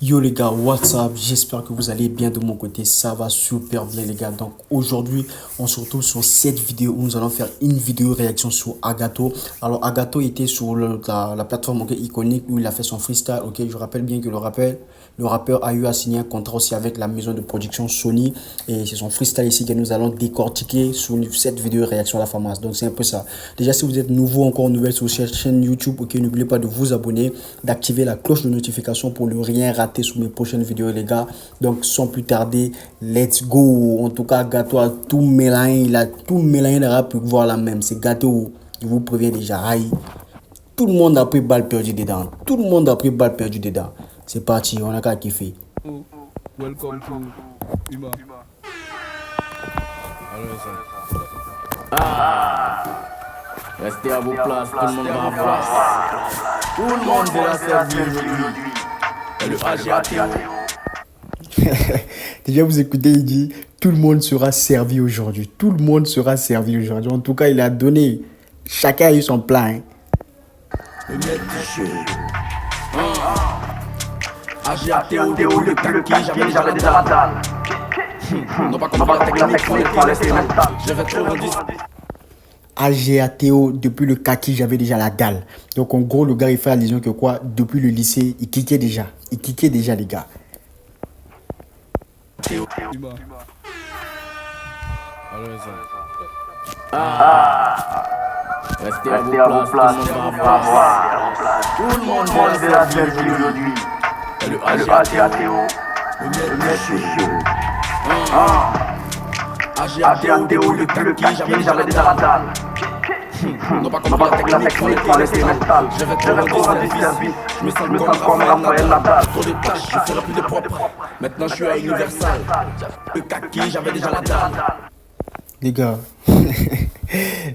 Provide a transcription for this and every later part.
Yo les gars, what's up? J'espère que vous allez bien de mon côté. Ça va super bien les gars. Donc aujourd'hui, on se retrouve sur cette vidéo où nous allons faire une vidéo réaction sur Agato. Alors Agato était sur la plateforme iconique où il a fait son freestyle. Ok, je rappelle bien que le rappeur a eu à signer un contrat aussi avec la maison de production Sony. Et c'est son freestyle ici que nous allons décortiquer sur cette vidéo réaction à la pharmacie. Donc c'est un peu ça. Déjà si vous êtes nouveau, encore nouvelle sur cette chaîne YouTube, ok, n'oubliez pas de vous abonner, d'activer la cloche de notification pour ne rien rater sur mes prochaines vidéos les gars. Donc sans plus tarder, let's go. En tout cas Gato a tout mélangé, il a tout mélangé de rap pour voir la même. C'est Gato, je vous préviens déjà. Aïe. Tout le monde a pris balle perdue dedans. Tout le monde a pris balle perdue dedans. C'est parti, on a qu'à kiffer. Welcome to Uma. Restez à vos places, tout le monde va en place. Tout le monde verra servir aujourd'hui. Et le AGATO. Déjà vous écoutez, il dit tout le monde sera servi aujourd'hui. Tout le monde sera servi aujourd'hui. En tout cas, il a donné. Chacun a eu son plan. Hein. Le maître du jeu. AGATO, depuis le kaki, j'avais déjà la dalle. Non pas comme la technique, faut laisser je vais trop rendu. AGATO, depuis le kaki, j'avais déjà la dalle. Donc en gros, le gars, il fait allusion que quoi, depuis le lycée, il kickait déjà. Il kickait déjà, les gars. Uma. Restez à vos places, tout le monde va en place. Tout le monde verra servir aujourd'hui. Et le AGATO, le maître du jeu. AGATO, depuis le kaki, j'avais déjà la dalle. Non pas comme la technique, faut laisser je vais trop rendre service. Je me sens comme Raphaël Nadal. Trop de tâches, je ferai plus de propre. Maintenant je suis à Universal. Le kaki, j'avais déjà la dalle. Les gars.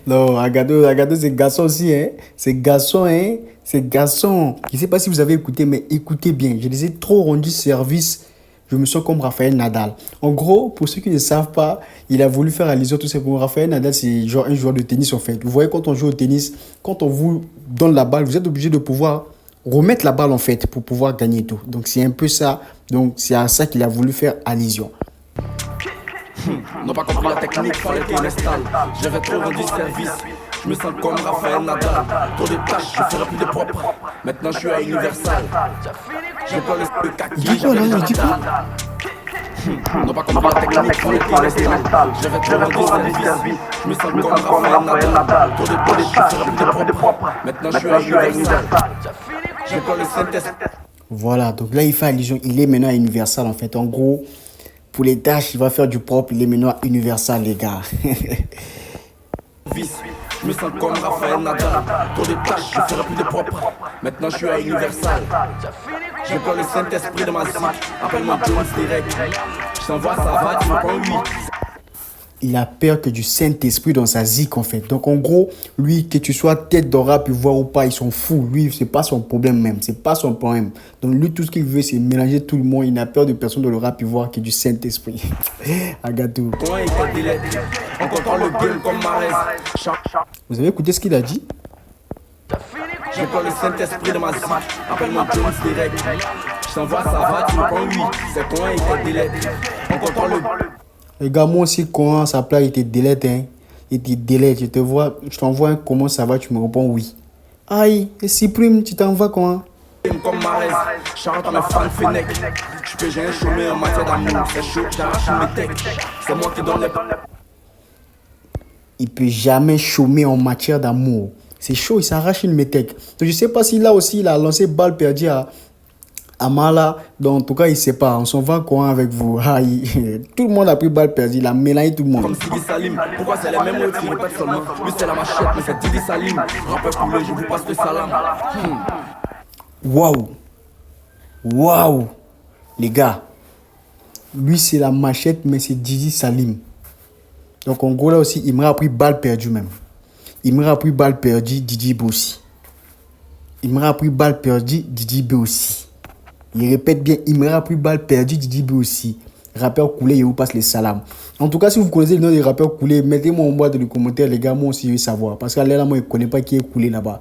Non, Agato, c'est garçon aussi, hein. C'est garçon, hein. C'est garçon. Je ne sais pas si vous avez écouté, mais écoutez bien. Je les ai trop rendu service. Je me sens comme Raphaël Nadal. En gros, pour ceux qui ne savent pas, il a voulu faire allusion tout simplement. Raphaël Nadal, c'est genre un joueur de tennis en fait. Vous voyez, quand on joue au tennis, quand on vous donne la balle, vous êtes obligé de pouvoir remettre la balle en fait pour pouvoir gagner tout. Donc c'est un peu ça. Donc c'est à ça qu'il a voulu faire allusion. Non pas compris la technique, fallait qu'il m'installe. J'avais trop rendu service. Je me sens comme Raphaël Nadal. Trop de tâches, je ferai plus de propre. Maintenant je suis à Universal. Je peux le kaki, j'avais déjà la dalle. Non pas compris la technique, fallait qu'il m'installe. J'avais trop rendu service. Je me sens comme Raphaël Nadal. Trop de tâches, je ferai plus de propre. Maintenant je suis à Universal. Je peux le Saint-Esprit. Voilà, donc là il fait allusion. Il est maintenant à Universal en fait. En gros, pour les tâches, il va faire du propre. Il est maintenant à Universal, les gars. Je me sens comme Raphaël Nadal. Trop de tâches, je ferai plus de propre. Maintenant je suis à Universal. Je prends le Saint-Esprit de ma zik. Appelle-moi Jones direct. Je t'envoie ça va, tu me prends oui. Il a peur que du Saint-Esprit dans sa zik en fait. Donc en gros, lui, que tu sois tête de rap, voir ou pas, ils sont fous. Lui, c'est pas son problème même. C'est pas son problème. Donc lui, tout ce qu'il veut, c'est mélanger tout le monde. Il n'a peur de personne dans le rap, voir que du Saint-Esprit. Agato. On contrôle le game comme Marez. Vous avez écouté ce qu'il a dit? Je prends le Saint-Esprit de ma zik. Appelle-moi Jones direct. Je t'envoie ça va, tu me prends oui. C'est toi et tes délais. On contrôle le. Les gars, moi aussi, comment ça plaît, il te délète, hein. Il te délète, je te vois, je t'envoie un comment ça va, tu me réponds oui. Aïe, et Cyprime, tu t'envoies comment? Comme Marez, chante à mes fans Fennec. Je peux j'ai un chômé en matière d'amour. C'est chaud, j'arrache mes techs. C'est moi qui donne les. Il peut jamais chômer en matière d'amour. C'est chaud, il s'arrache une métèque. Donc je sais pas si là aussi, il a lancé balle perdue à Mala. Donc en tout cas, il sait pas. On s'en va quoi avec vous? Aïe. Tout le monde a pris balle perdue. Il a mélangé tout le monde. Comme Sidi Salim, pourquoi c'est les mêmes mots qui répètent seulement? Lui c'est la machette, mais c'est Didi Salim. Rappeur coulé, je vous passe le salam. Waouh. Waouh. Les gars. Lui c'est la machette, mais c'est Didi Salim. Donc en gros là aussi, il m'a appris balle perdue même. Il m'a appris balle perdue, Didi B aussi. Il m'a appris balle perdue, Didi B aussi. Il répète bien, il m'a appris balle perdue, Didi B aussi. Rappeur coulé, il vous passe les salams. En tout cas, si vous connaissez le nom des rappeurs coulés, mettez-moi en bas dans les commentaires, les gars, moi aussi je veux savoir. Parce que là, moi, je ne connais pas qui est coulé là-bas.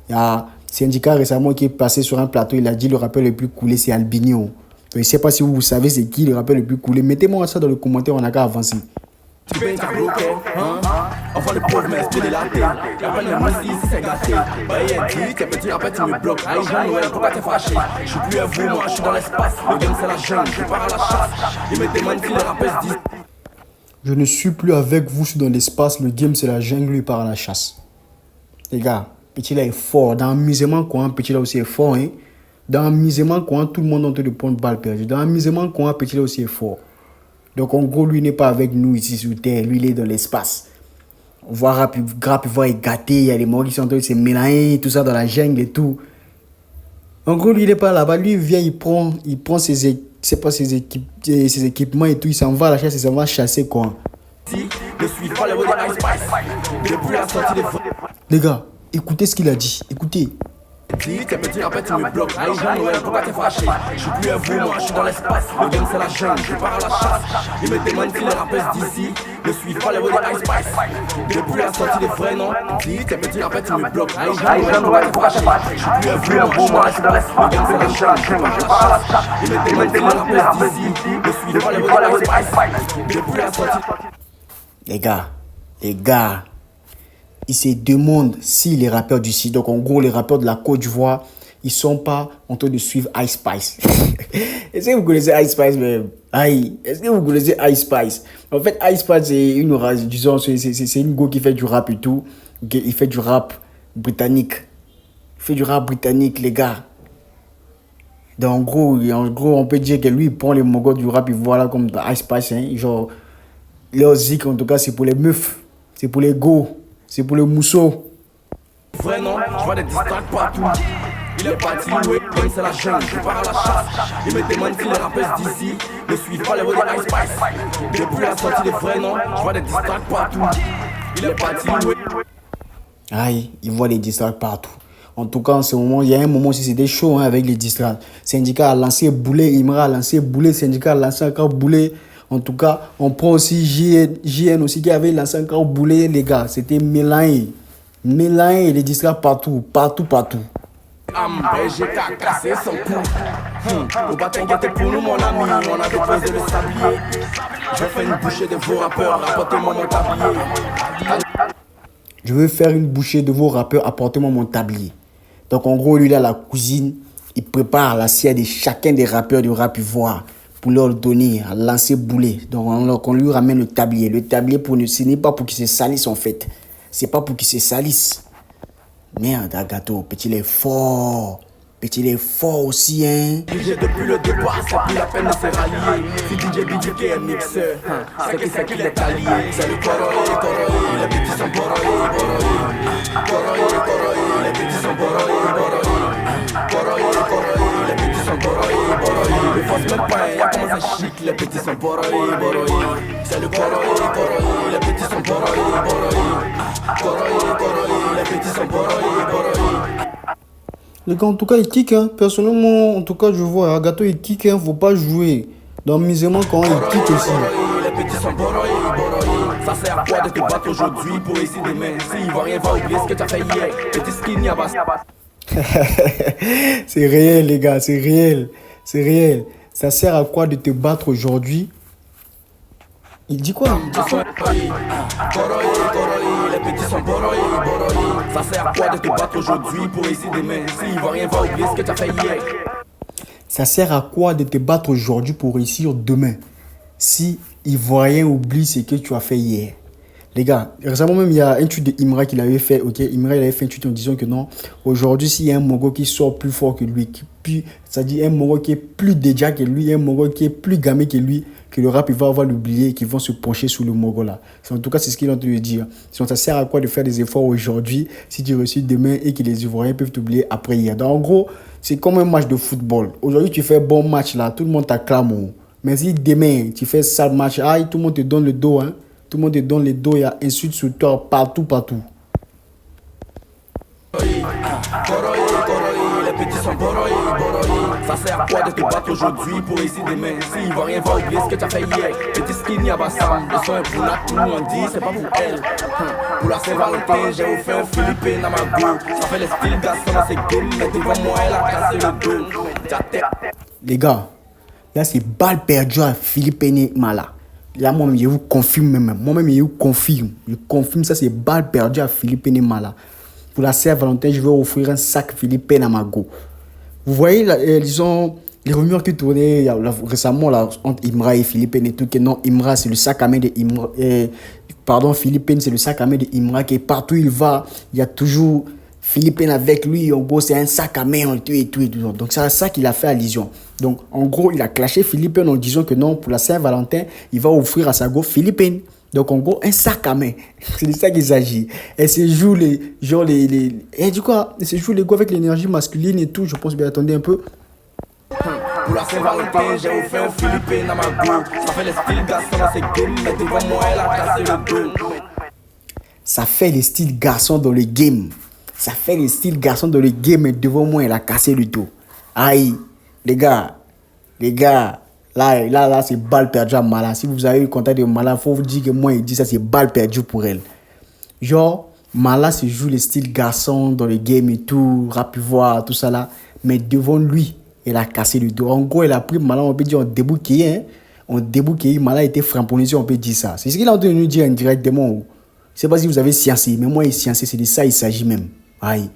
Il y a Syndicat récemment qui est passé sur un plateau, il a dit le rappeur le plus coulé, c'est Albinio. je ne sais pas si vous savez c'est qui le rappeur le plus cool. Mettez-moi ça dans le commentaire, on a qu'à avancer. Tu payes ta bloquée, hein? Enfin le pauvre mais esprit de la tête. Y'a pas de moussi si c'est gâté. Bah y'a dit, t'es petit rappeur tu me bloques. Aïe Jean-Noël, pourquoi t'es fâché? Je suis plus à vous, moi je suis dans l'espace. Le game c'est la jungle, je pars à la chasse. Ils me demandent si les rappeurs disent. Je ne suis plus avec vous, je suis dans l'espace. Le game c'est la jungle, lui part à la chasse. Les gars, petit là est fort. Dans l'amusement coin, petit là aussi est fort. Hein? Dans l'amusement coin, tout le monde est en train de prendre balle perdue. Dans l'amusement coin, petit là aussi est fort. Donc en gros, lui n'est pas avec nous ici sur Terre. Lui, il est dans l'espace. On voit Rap, il voit est gâté. Il y a les morts qui sont en train de se mélanger, tout ça dans la jungle et tout. En gros, lui, il n'est pas là-bas. Lui, il vient, il prend ses équipements et tout. Il s'en va à la chasse, il s'en va chasser quoi. Les gars, écoutez ce qu'il a dit. Écoutez. T'es petit rappeur, tu me bloques. Aïe Jean-Noël, pourquoi t'es fâché? Je suis plus à vous, moi je suis dans l'espace. Le game c'est la jungle, je pars à la chasse. Ils me demandent si les rappeurs d'ici ne suivent pas les voix de Ice Spice. Depuis la sortie des vrais noms, dis t'es petit rappeur, tu me bloques. Aïe Jean-Noël, pourquoi t'es fâché? Je suis plus à vous, moi je suis dans l'espace. Le game c'est la jungle, je pars à la chasse. Ils me demandent si les rappeurs d'ici ne suivent pas les voix de Ice Spice. Depuis la sortie. Les gars. Ils se demandent si les rappeurs d'ici, donc en gros les rappeurs de la Côte d'Ivoire, ils sont pas en train de suivre Ice Spice. Est-ce que vous connaissez Ice Spice même? Aïe, est-ce que vous connaissez Ice Spice? En fait, Ice Spice c'est une race, disons, c'est une go qui fait du rap et tout. Il fait du rap britannique. Il fait du rap britannique, les gars. Donc en gros, on peut dire que lui, il prend les mogos du rap, il voit là comme Ice Spice, hein. Genre, leur zik en tout cas, c'est pour les meufs, c'est pour les go. C'est pour le mousseau. Vrai non, je vois des distracts partout. Il est parti louer, comme c'est la jungle, je pars à la chasse. Il me demande si les rappeurs d'ici ne suivent pas les voix de Ice Spice. Depuis la sortie des vrais noms, je vois des distracts partout. Il est parti louer. Aïe, il voit les distracts partout. En tout cas, en ce moment, il y a un moment aussi, c'était chaud hein, avec les distracts. Syndicat a lancé Boulet, Imra a lancé Boulet, Syndicat a lancé encore Boulet. En tout cas, on prend aussi JN aussi qui avait lancé encore Boulet, les gars. C'était mélangé. Mélangé, les distracts partout. J'ai cassé son cou. Faut pas t'inquiéter pour nous, mon ami. On a déposé le sablier. Je fais une bouchée de vos rappeurs. Apportez-moi mon tablier. Je veux faire une bouchée de vos rappeurs. Apportez-moi mon tablier. Donc, en gros, lui, là, la cousine, il prépare l'assiette de chacun des rappeurs du rap ivoire pour leur donner, à lancer Boulet. Donc, on lui ramène le tablier. Le tablier, ce n'est pas pour qu'il se salisse, en fait. C'est pas pour qu'il se salisse. Merde, Agato, petit il est fort. Petit il est fort aussi, hein. DJ depuis le départ, c'est plus la peine de se rallier. Si DJ BDK est mixeur, c'est qu'il est allié. C'est le Koroye, les petits sont Koroye, les petits sont Koroye, les petits sont Koroye. Ne force même pas, y'a comment c'est chic, les petits sont Koroye. C'est le Koroye, les petits sont Koroye, les petits sont Koroye. Les gars, en tout cas, il kick, hein. Personnellement, en tout cas, je vois, Agato, il kick, hein. Faut pas jouer. Dans le misement, quand il kick aussi. Les petits sont ça sert à quoi de te battre aujourd'hui pour essayer demain? Si Ivoirien va oublier ce que tu as fait hier. Petit skin, y'a pas. C'est réel, les gars, c'est réel. C'est réel. Ça sert à quoi de te battre aujourd'hui? Il dit quoi? Les petits sont ça sert à quoi de te battre aujourd'hui pour essayer demain? Si Ivoirien va oublier ce que tu as fait hier. Ça sert à quoi de te battre aujourd'hui pour réussir demain? Si Ivoirien oublie ce que tu as fait hier. Les gars, récemment même, il y a un tweet de Imra qu'il avait fait. Ok, Imra, il avait fait un tweet en disant que non, aujourd'hui, s'il y a un Mongo qui sort plus fort que lui, c'est-à-dire un Mongo qui est plus déjà que lui, un Mongo qui est plus gamé que lui, que le rap, il va avoir l'oublier et qu'ils vont se pencher sur le Mongo là. En tout cas, c'est ce qu'il est en train de dire. Sinon, ça sert à quoi de faire des efforts aujourd'hui si tu réussis demain et que les Ivoiriens peuvent t'oublier après hier. Donc, en gros, c'est comme un match de football. Aujourd'hui, tu fais un bon match là, tout le monde t'acclame. Mais si demain, tu fais sale match, tout le monde te donne le dos, hein. Tout le monde te donne le dos, il y a insultes sur toi partout. Les petits sont ça sert à quoi de te battre aujourd'hui pour essayer demain? Si Ivoirien va oublier ce que tu as fait hier. Petit skin, y'a pas ça. Le son est pour Nat, tout le monde dit, c'est pas pour elle. Pour la Saint-Valentin, j'ai offert un Philippe dans ma go. Ça fait le style garçon dans ses games, mais devant moi, elle a cassé le dos. Les gars, Là, c'est balle perdue à Philippe Mala. Là, moi-même, je vous confirme même. Moi-même, je vous confirme. Je confirme ça, c'est balle perdue à Philippe Mala. Pour la Saint-Valentin, je vais offrir un sac Philippe Namago. Vous voyez, disons, les rumeurs qui tournaient récemment là, entre Imra et Philippe et tout, que non, Imra, c'est le sac à main de Imra. Pardon, Philippe, c'est le sac à main de Imra, que partout où il va, il y a toujours Philippe avec lui. En gros, c'est un sac à main et tout. Donc, c'est à ça qu'il a fait allusion. Donc, en gros, il a clashé Philippe en disant que non, pour la Saint-Valentin, il va offrir à sa go Philippe. Donc, en gros, un sac à main. C'est de ça qu'il s'agit. Et c'est joue les. Genre, et du coup, c'est joue les go avec l'énergie masculine et tout. Je pense bien, attendez un peu. Pour la Saint-Valentin, j'ai offert Philippe Namago. Ça fait les styles garçons dans ses games, mais devant moi, elle a cassé le dos. Ça fait les styles garçons dans le game. Ça fait les styles garçons dans le game, mais devant moi, elle a cassé le dos. Aïe, les gars, là, c'est balle perdue à Mala. Si vous avez eu le contact de Mala, il faut vous dire que moi, il dit ça, c'est balle perdue pour elle. Genre, Mala se joue les styles garçons dans le game et tout, rap voir, tout ça là, mais devant lui, elle a cassé le dos. En gros, elle a pris Mala, on peut dire, en débouqué, hein. En débouqué, Mala était framponné, on peut dire ça. C'est ce qu'il a entendu nous dire indirectement. Je ne sais pas si vous avez sciencé, mais moi, sciencé, c'est de ça il s'agit même. Aïe.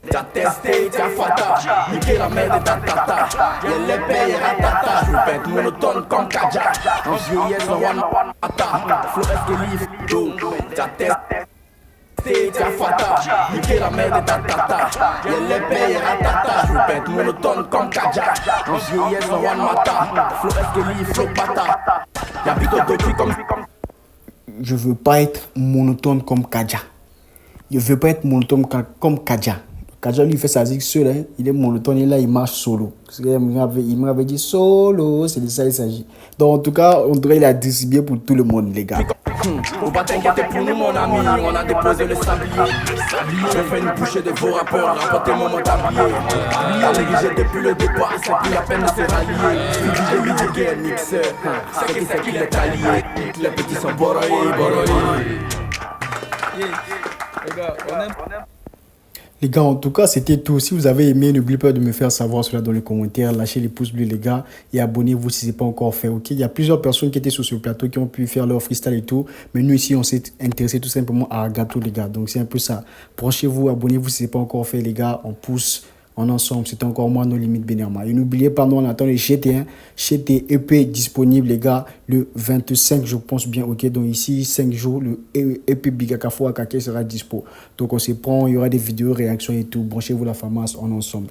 T'as testé, t'as fata, niqué la merde de ta tata. Y'a les payes, ratata. Je répète, monotone comme Kaja. En vieillesse, en one mata. Flores que livre, do. T'as testé, t'as fata, niqué la merde de ta tata. Y'a les payes, ratata. Je répète, monotone comme Kaja. En vieillesse, en one mata. Flores que livre, flow pata. Y'a plutôt d'autres comme. Je veux pas être monotone comme Kaja. Je veux pas être monotone comme Kaja. Kaja lui fait sa zig seul, hein. Il est monotone et là il marche solo. Il m'avait dit solo, c'est de ça il s'agit. Donc en tout cas, on devrait la distribuer pour tout le monde, les gars. Faut pas t'inquiéter pour nous mon ami, on a déposé le sablier. J'ai fait une bouchée de vos rappeurs, rapportez mon tablier. T'as négligé depuis le départ, c'est plus la peine de se rallier. J'ai dit un mixeur, c'est qu'il est allié. Les petits sont boroyés. Les gars, on aime. Les gars, en tout cas, c'était tout. Si vous avez aimé, n'oubliez pas de me faire savoir cela dans les commentaires. Lâchez les pouces bleus, les gars. Et abonnez-vous si ce n'est pas encore fait. Ok, il y a plusieurs personnes qui étaient sur ce plateau qui ont pu faire leur freestyle et tout. Mais nous, ici, on s'est intéressé tout simplement à Agato, les gars. Donc, c'est un peu ça. Branchez-vous, abonnez-vous si ce n'est pas encore fait, les gars. On pousse en ensemble. C'était encore moi, nos limites Benirma. Et n'oubliez pas, nous, on attend les GT1. GT EP disponible, les gars, le 25, je pense bien. Ok, donc ici, 5 jours, le EP Bigakafo Akake sera dispo. Donc, on se prend. Il y aura des vidéos, réactions et tout. Branchez-vous la FAMAS en ensemble.